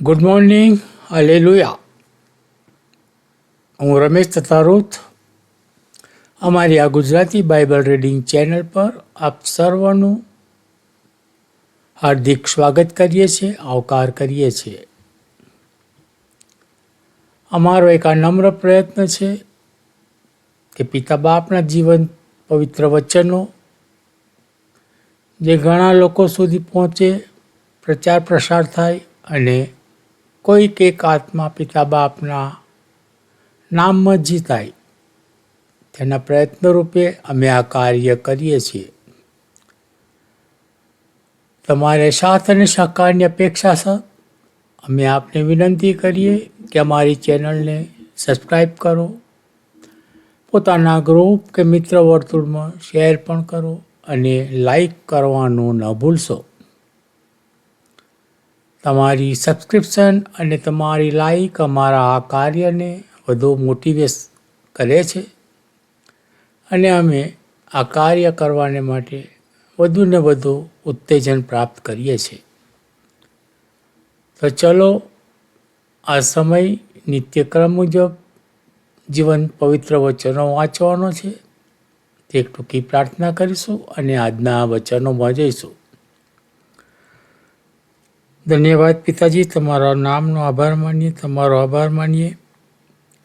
Good morning, hallelujah. હું રમેશ તથારુથ. અમારી આ ગુજરાતી બાઇબલ રીડિંગ ચેનલ પર આપ સર્વનું હાર્દિક સ્વાગત કરીએ છીએ, આવકાર કરીએ છીએ. અમારો એક આ નમ્ર પ્રયત્ન છે કે પિતા બાપના જીવન પવિત્ર વચનો જે ઘણા લોકો સુધી પહોંચે, પ્રચાર પ્રસાર થાય અને કોઈક એક આત્મા પિતા બાપના નામમાં જીતાય, તેના પ્રયત્ન રૂપે અમે આ કાર્ય કરીએ છીએ. તમારે સાથ અને સહકારની અપેક્ષા છે. અમે આપને વિનંતી કરીએ કે અમારી ચેનલને સબસ્ક્રાઈબ કરો, પોતાના ગ્રુપ કે મિત્ર વર્તુળમાં શેર પણ કરો અને લાઈક કરવાનું ન ભૂલશો. તમારી સબસ્ક્રિપ્શન અને તમારી લાઈક અમારા આ કાર્યને વધુ મોટિવેટ કરે છે અને અમે આ કાર્ય કરવાને માટે વધુને વધુ ઉત્તેજન પ્રાપ્ત કરીએ છીએ. તો ચલો, આ સમય નિત્યક્રમ મુજબ જીવન પવિત્ર વચનો વાંચવાનો છે. તે એક ટૂંકી પ્રાર્થના કરીશું અને આજના વચનોમાં જઈશું. ધન્યવાદ પિતાજી, તમારા નામનો આભાર માનીએ, તમારો આભાર માનીએ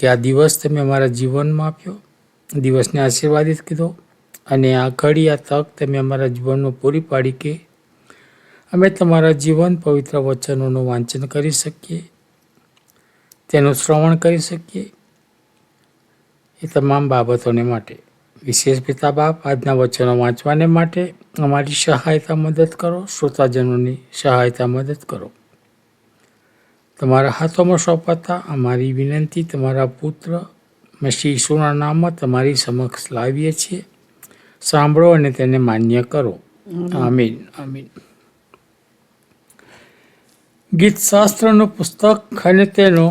કે આ દિવસ તમે અમારા જીવનમાં આપ્યો, દિવસને આશીર્વાદિત કીધો અને આ ઘડી, આ તક તમે અમારા જીવનમાં પૂરી પાડી કે અમે તમારા જીવન પવિત્ર વચનોનું વાંચન કરી શકીએ, તેનું શ્રવણ કરી શકીએ. એ તમામ બાબતોને માટે વિશેષ પિતા બાપ, આજના વચનો વાંચવાને માટે અમારી સહાયતા મદદ કરો, શ્રોતાજનોની સહાયતા મદદ કરો. તમારા હાથોમાં સોંપાતા અમારી વિનંતી તમારા પુત્ર મસીહ ઈસુના નામમાં તમારી સમક્ષ લાવીએ છીએ. સાંભળો અને તેને માન્ય કરો. આમીન, આમીન. ગીતશાસ્ત્રનું પુસ્તક અને તેનો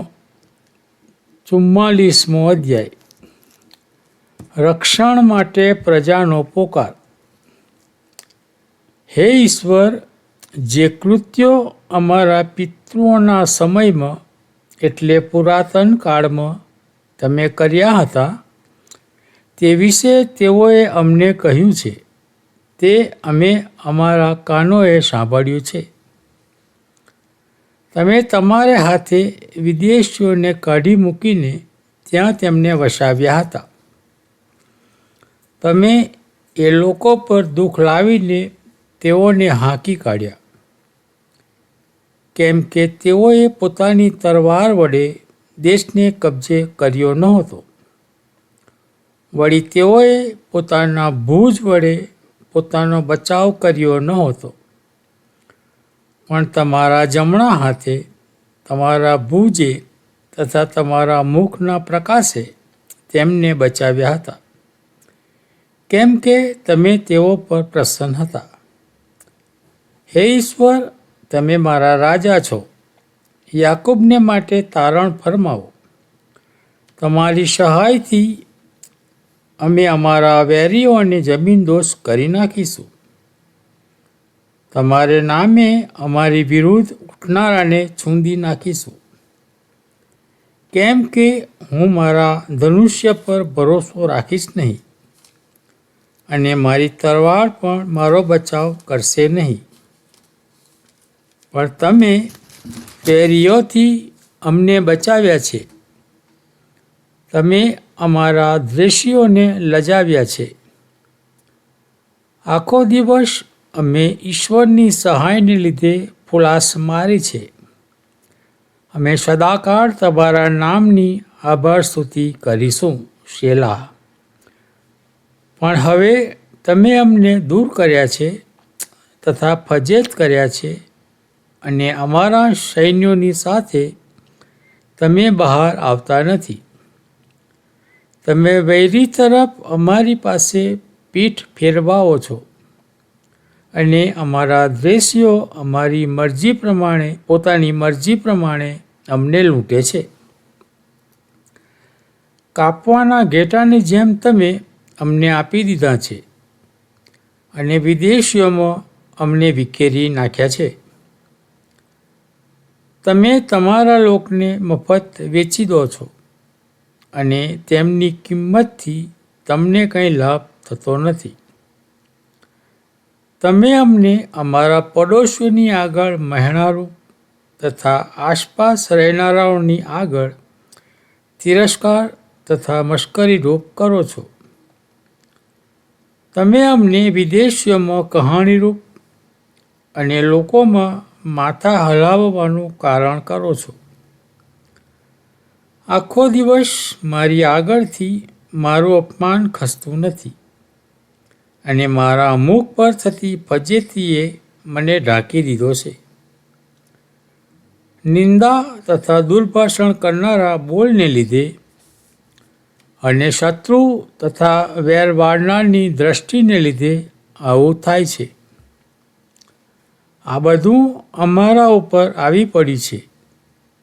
44મો અધ્યાય. રક્ષણ માટે પ્રજાનો પોકાર. હે ઈશ્વર, જે કૃત્યો અમારા પિતૃઓના સમયમાં એટલે પુરાતન કાળમાં તમે કર્યા હતા, તે વિશે તેઓએ અમને કહ્યું છે, તે અમે અમારા કાનોએ સાંભળ્યું છે. તમે તમારે હાથે વિદેશીઓને કાઢી મૂકીને ત્યાં તેમને વસાવ્યા હતા. તમે એ લોકો પર દુઃખ લાવીને તેઓને હાંકી કાઢ્યા, કેમ કે તેઓએ પોતાની તલવાર વડે દેશને કબજે કર્યો નહોતો. વળી તેઓએ પોતાના ભુજ વડે પોતાનો બચાવ કર્યો નહોતો, પણ તમારા જમણા હાથે, તમારા ભુજે તથા તમારા મુખના પ્રકાશે તેમને બચાવ્યા હતા, કેમ કે તમે તેઓ પર પ્રસન્ન હતા. હે ઈશ્વર, તમે મારા રાજા છો. યાકૂબને માટે તારણ ફરમાવો. તમારી સહાયથી અમે અમારા વેરીઓને જમીનદોષ કરી નાખીશું. તમારે નામે અમારી વિરુદ્ધ ઉઠનારાને છૂંદી નાખીશું, કેમ કે હું મારા ધનુષ્ય પર ભરોસો રાખીશ નહીં અને મારી તલવાર પણ મારો બચાવ કરશે નહીં. પણ તમે વેરીઓથી અમને બચાવ્યા છે. તમે અમારા દ્વેષીઓને લજાવ્યા છે. આખો દિવસ અમે ઈશ્વરની સહાયને લીધે ફુલાસ મારી છે. અમે સદાકાળ તમારા નામની આભાર સ્તુતિ કરીશું. શેલા. પણ હવે તમે અમને દૂર કર્યા છે તથા ફજેત કર્યા છે અને અમારા સૈન્યોની સાથે તમે બહાર આવતા નથી. તમે વૈરી તરફ અમારી પાસે પીઠ ફેરવાઓ છો અને અમારા દ્વેષીઓ અમારી મરજી પ્રમાણે, પોતાની મરજી પ્રમાણે અમને લૂંટે છે. કાપવાના ઘેટાની જેમ તમે અમને આપી દીધા છે અને વિદેશીઓમાં અમને વિખેરી નાખ્યા છે. તમે તમારા લોકને મફત વેચી દો છો અને તેમની કિંમતથી તમને કંઈ લાભ થતો નથી. તમે અમને અમારા પડોશીઓની આગળ મહેણારૂપ તથા આસપાસ રહેનારાઓની આગળ તિરસ્કાર તથા મશ્કરીરૂપ કરો છો. તમે અમને વિદેશીઓમાં કહાણીરૂપ અને લોકોમાં માથા હલાવવાનું કારણ કરો છો. આખો દિવસ મારી આગળથી મારું અપમાન ખસતું નથી અને મારા મુખ પર થતી ફજેતીએ મને ઢાંકી દીધો છે. નિંદા તથા દુર્ભાષણ કરનારા બોલને લીધે અને શત્રુ તથા વેર વાળનારની દ્રષ્ટિને લીધે આવું થાય છે. આ બધું અમારા ઉપર આવી પડી છે,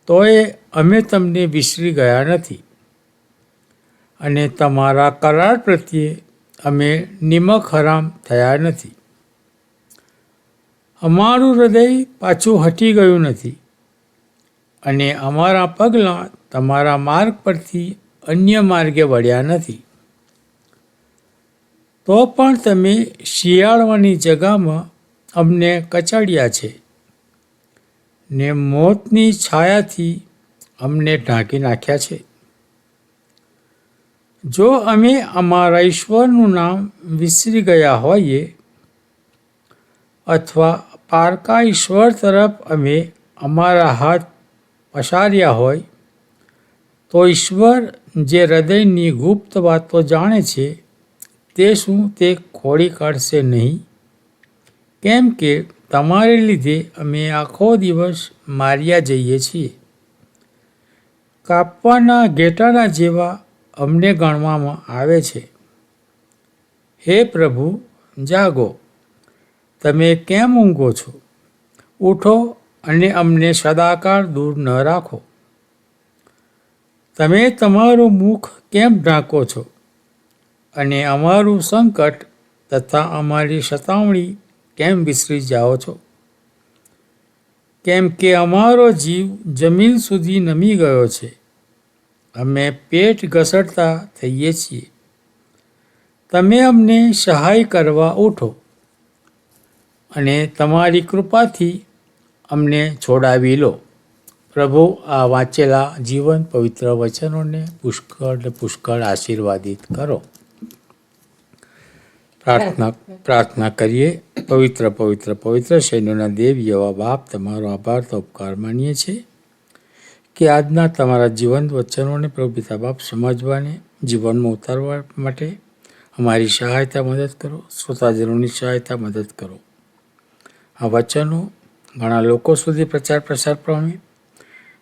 તોય અમે તમને વિસરી ગયા નથી અને તમારા કરાર પ્રત્યે અમે નિમક હરામ થયા નથી. અમારું હૃદય પાછું હટી ગયું નથી અને અમારા પગલાં તમારા માર્ગ પરથી અન્ય માર્ગે વળ્યા નથી. તો પણ તમે શિયાળવાની જગામાં અમને કચડ્યા છે ને મોતની છાયાથી અમને ઢાંકી નાખ્યા છે. જો અમે અમારા ઈશ્વરનું નામ વિસરી ગયા હોઈએ અથવા પારકા ઈશ્વર તરફ અમે અમારા હાથ પસાર્યા હોય, તો ઈશ્વર જે હૃદયની ગુપ્ત વાતો જાણે છે તે શું તે ખોડી કાઢશે નહીં? કેમ કે તમારે લીધે અમે આખો દિવસ માર્યા જઈએ છીએ. કાપવાના ઘેટાના જેવા અમને ગણવામાં આવે છે. હે પ્રભુ, જાગો, તમે કેમ ઊંઘો છો? ઉઠો અને અમને સદાકાળ દૂર ન રાખો. તમે તમારું મુખ કેમ ઢાંકો છો અને અમારું સંકટ તથા અમારી સતાવણી કેમ વિસરી જાઓ છો? કેમ કે અમારો જીવ જમીન સુધી નમી ગયો છે, અમે પેટ ઘસડતા થઈએ છીએ. તમે અમને સહાય કરવા ઉઠો અને તમારી કૃપાથી અમને છોડાવી લો. પ્રભુ, આ વાંચેલા જીવન પવિત્ર વચનોને પુષ્કળ આશીર્વાદિત કરો. પ્રાર્થના કરીએ. પવિત્ર પવિત્ર પવિત્ર સૈન્યોના દેવ એવા બાપ, તમારો આભાર તો ઉપકાર માનીએ છીએ કે આજના તમારા જીવંત વચનોને પ્રભુ પિતા બાપ સમજવાને જીવનમાં ઉતારવા માટે અમારી સહાયતા મદદ કરો. શ્રોતાજનોની સહાયતા મદદ કરો. આ વચનો ઘણા લોકો સુધી પ્રચાર પ્રસાર પામે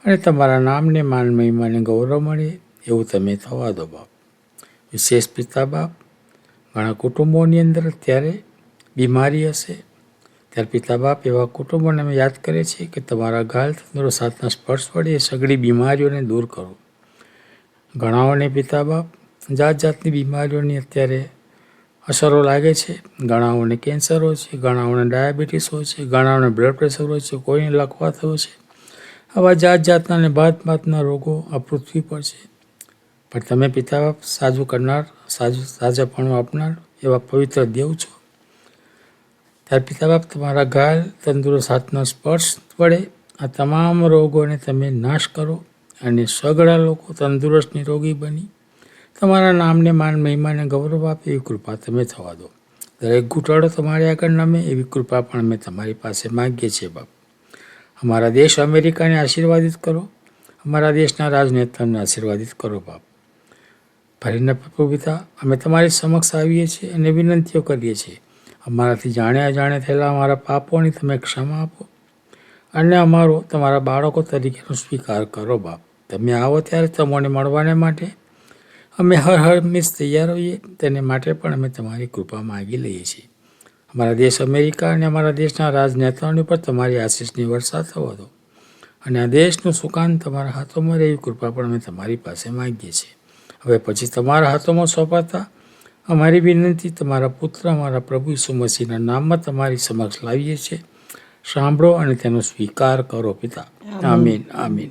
અને તમારા નામને માન મહિમાને ગૌરવ મળે એવું તમે થવા દો બાપ. વિશેષ પિતા બાપ, ઘણા કુટુંબોની અંદર અત્યારે બીમારી હશે, ત્યારે પિતા બાપ એવા કુટુંબોને અમે યાદ કરીએ છીએ કે તમારા ઘાયલ તંદુરસ્ત હાથના સ્પર્શ વડે એ સગળી બીમારીઓને દૂર કરો. ઘણાઓને પિતા બાપ જાત જાતની બીમારીઓની અત્યારે અસરો લાગે છે. ઘણાઓને કેન્સર હોય છે, ઘણાઓને ડાયાબિટીસ હોય છે, ઘણાઓને બ્લડ પ્રેશર હોય છે, કોઈને લકવા થયો છે. આવા જાત જાતના અને ભાતના રોગો આ પૃથ્વી પર છે. પણ તમે પિતા બાપ સાજું કરનાર, સાજાપણું આપનાર એવા પવિત્ર દેવ છો. ત્યારે પિતા બાપ તમારા ઘાયલ તંદુરસ્ત હાથના સ્પર્શ વડે આ તમામ રોગોને તમે નાશ કરો અને સઘળા લોકો તંદુરસ્ત નિરોગી બની તમારા નામને માન મહિમાને ગૌરવ આપે એવી કૃપા તમે થવા દો. દરેક ઘૂંટડો તમારી આગળ નમે એવી કૃપા પણ અમે તમારી પાસે માગીએ છીએ બાપ. અમારા દેશ અમેરિકાને આશીર્વાદિત કરો. અમારા દેશના રાજનેતાને આશીર્વાદિત કરો બાપ. ભરીને પ્રભુ પિતા, અમે તમારી સમક્ષ આવીએ છીએ અને વિનંતીઓ કરીએ છીએ. અમારાથી જાણે અજાણે થયેલા અમારા પાપોની તમે ક્ષમા આપો અને અમારો તમારા બાળકો તરીકેનો સ્વીકાર કરો બાપ. તમે આવો ત્યારે તમને મળવાને માટે અમે હર હંમેશ તૈયાર હોઈએ, તેને માટે પણ અમે તમારી કૃપા માગી લઈએ છીએ. અમારા દેશ અમેરિકા અને અમારા દેશના રાજનેતાઓની પર તમારી આશીષની વર્ષા થવા દો અને આ દેશનું સુકાન તમારા હાથોમાં રહે એવી કૃપા પણ અમે તમારી પાસે માગીએ છીએ. હવે પછી તમારા હાથોમાં સોંપાતા અમારી વિનંતી તમારા પુત્ર અમારા પ્રભુ ઈસુ મસીહના નામમાં તમારી સમક્ષ લાવીએ છીએ સાંભળો અને તેનો સ્વીકાર કરો પિતા. આમીન આમીન.